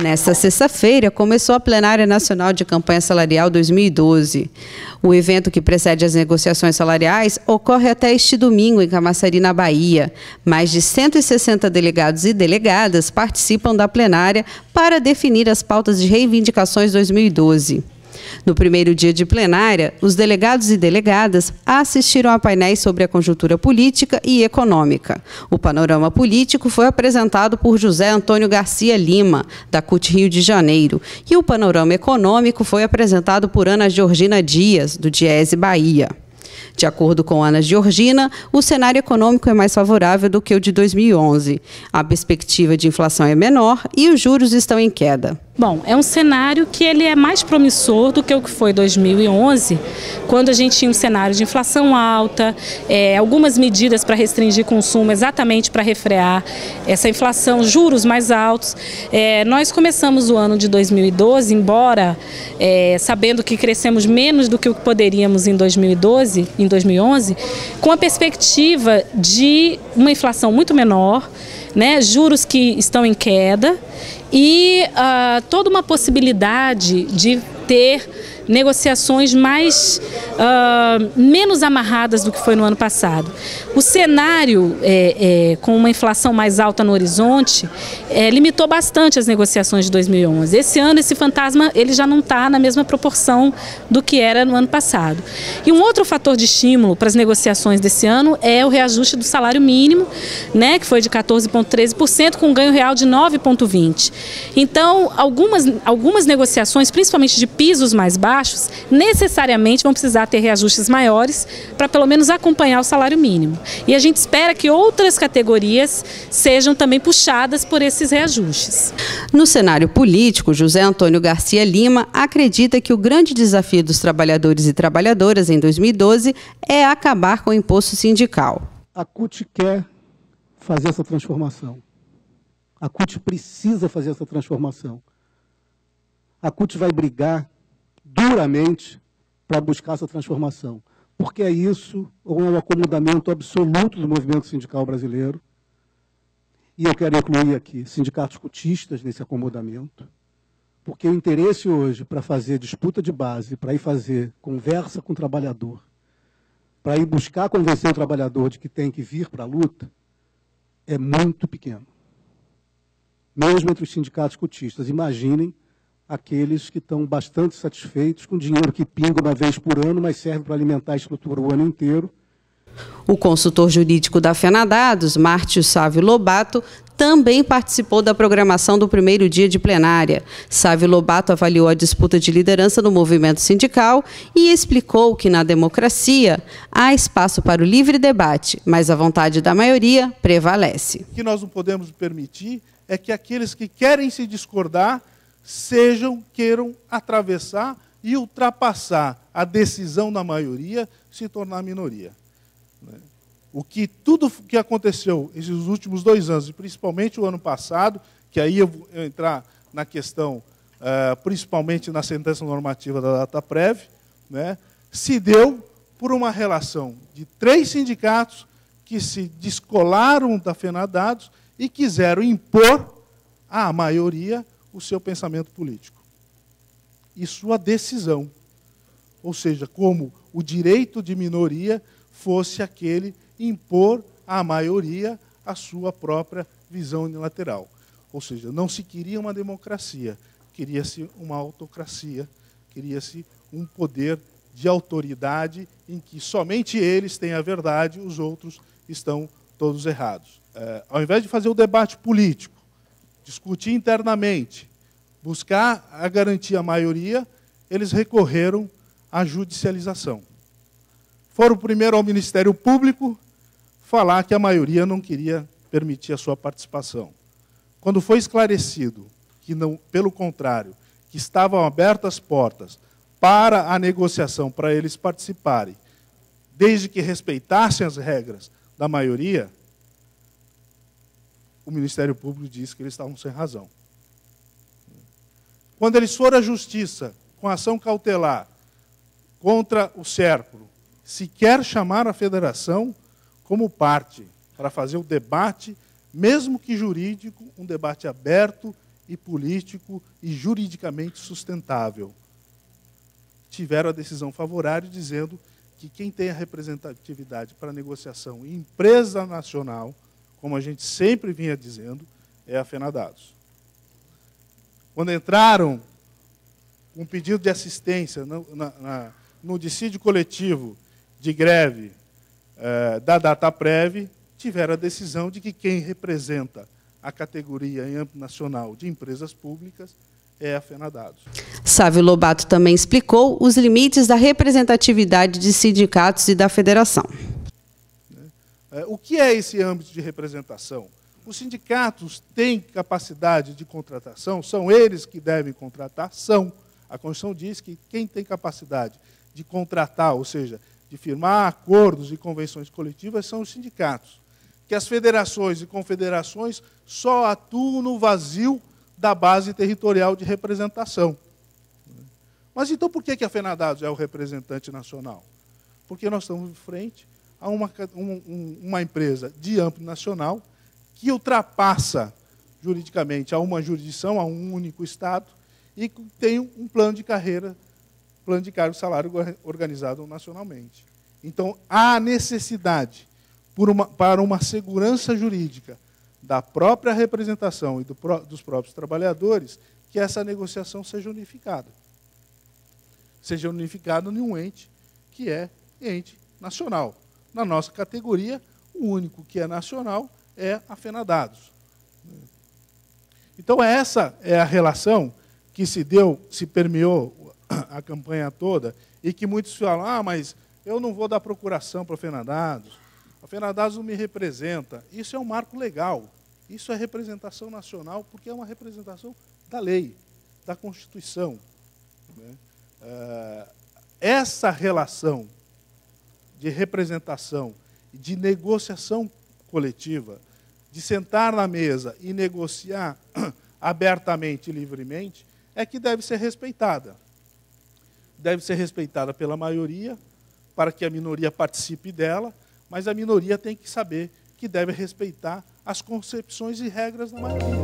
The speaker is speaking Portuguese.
Nesta sexta-feira, começou a Plenária Nacional de Campanha Salarial 2012. O evento que precede as negociações salariais ocorre até este domingo em Camaçari, na Bahia. Mais de 160 delegados e delegadas participam da plenária para definir as pautas de reivindicações 2012. No primeiro dia de plenária, os delegados e delegadas assistiram a painéis sobre a conjuntura política e econômica. O panorama político foi apresentado por José Antônio Garcia Lima, da CUT Rio de Janeiro, e o panorama econômico foi apresentado por Ana Georgina Dias, do Diese Bahia. De acordo com Ana Georgina, o cenário econômico é mais favorável do que o de 2011. A perspectiva de inflação é menor e os juros estão em queda. Bom, é um cenário que ele é mais promissor do que o que foi 2011, quando a gente tinha um cenário de inflação alta, algumas medidas para restringir consumo exatamente para refrear essa inflação, juros mais altos. Nós começamos o ano de 2012, embora sabendo que crescemos menos do que o que poderíamos em 2011, com a perspectiva de uma inflação muito menor, né, juros que estão em queda e toda uma possibilidade de ter negociações menos amarradas do que foi no ano passado. O cenário, com uma inflação mais alta no horizonte, limitou bastante as negociações de 2011. Esse ano, esse fantasma ele já não está na mesma proporção do que era no ano passado. E um outro fator de estímulo para as negociações desse ano é o reajuste do salário mínimo, né, que foi de 14,13%, com um ganho real de 9,20%. Então, algumas negociações, principalmente de pisos mais baixos, necessariamente vão precisar ter reajustes maiores para pelo menos acompanhar o salário mínimo. E a gente espera que outras categorias sejam também puxadas por esses reajustes. No cenário político, José Antônio Garcia Lima acredita que o grande desafio dos trabalhadores e trabalhadoras em 2012 é acabar com o imposto sindical. A CUT quer fazer essa transformação. A CUT precisa fazer essa transformação. A CUT vai brigar duramente para buscar essa transformação, porque é isso, ou é um acomodamento absoluto do movimento sindical brasileiro, e eu quero incluir aqui sindicatos cutistas nesse acomodamento, porque o interesse hoje para fazer disputa de base, para ir fazer conversa com o trabalhador, para ir buscar convencer o trabalhador de que tem que vir para a luta, é muito pequeno. Mesmo entre os sindicatos cutistas, imaginem aqueles que estão bastante satisfeitos com dinheiro que pinga uma vez por ano, mas serve para alimentar a estrutura o ano inteiro. O consultor jurídico da Fenadados, Márcio Sávio Lobato, também participou da programação do primeiro dia de plenária. Sávio Lobato avaliou a disputa de liderança no movimento sindical e explicou que na democracia há espaço para o livre debate, mas a vontade da maioria prevalece. O que nós não podemos permitir é que aqueles que querem se discordar queiram atravessar e ultrapassar a decisão da maioria, se tornar minoria. Tudo que aconteceu esses últimos 2 anos, e principalmente o ano passado, que aí eu vou entrar na questão, principalmente na sentença normativa da Dataprev, né, se deu por uma relação de 3 sindicatos que se descolaram da Fenadados e quiseram impor à maioria o seu pensamento político e sua decisão, ou seja, como o direito de minoria fosse aquele impor à maioria a sua própria visão unilateral. Ou seja, não se queria uma democracia, queria-se uma autocracia, queria-se um poder de autoridade em que somente eles têm a verdade, os outros estão todos errados. Ao invés de fazer o debate político, discutir internamente, buscar a garantia à maioria, eles recorreram à judicialização. Foram primeiro ao Ministério Público falar que a maioria não queria permitir a sua participação. Quando foi esclarecido que, não, pelo contrário, que estavam abertas portas para a negociação, para eles participarem, desde que respeitassem as regras da maioria, o Ministério Público disse que eles estavam sem razão. Quando eles foram à Justiça com ação cautelar contra o Serpro, sequer chamaram a federação como parte para fazer o debate, mesmo que jurídico, um debate aberto e político e juridicamente sustentável. Tiveram a decisão favorável dizendo que quem tem a representatividade para negociação em empresa nacional, como a gente sempre vinha dizendo, é a Fenadados. Quando entraram com um pedido de assistência no dissídio coletivo de greve da Dataprev, tiveram a decisão de que quem representa a categoria em âmbito nacional de empresas públicas é a Fenadados. Sávio Lobato também explicou os limites da representatividade de sindicatos e da federação. O que é esse âmbito de representação? Os sindicatos têm capacidade de contratação? São eles que devem contratar? São. A Constituição diz que quem tem capacidade de contratar, ou seja, de firmar acordos e convenções coletivas, são os sindicatos. Que as federações e confederações só atuam no vazio da base territorial de representação. Mas então por que a Fenadados é o representante nacional? Porque nós estamos em frente a uma empresa de âmbito nacional que ultrapassa juridicamente a uma jurisdição, a um único Estado, e tem um plano de carreira, plano de cargo e salário organizado nacionalmente. Então, há necessidade, para uma segurança jurídica da própria representação e dos próprios trabalhadores, que essa negociação seja unificada. Seja unificada em um ente que é ente nacional. Na nossa categoria, o único que é nacional é a Fenadados. Então, essa é a relação que se permeou a campanha toda, e que muitos falam, mas eu não vou dar procuração para a Fenadados, a Fenadados não me representa. Isso é um marco legal, isso é representação nacional, porque é uma representação da lei, da Constituição. Essa relação de representação, de negociação coletiva, de sentar na mesa e negociar abertamente e livremente, é que deve ser respeitada. Deve ser respeitada pela maioria, para que a minoria participe dela, mas a minoria tem que saber que deve respeitar as concepções e regras da maioria.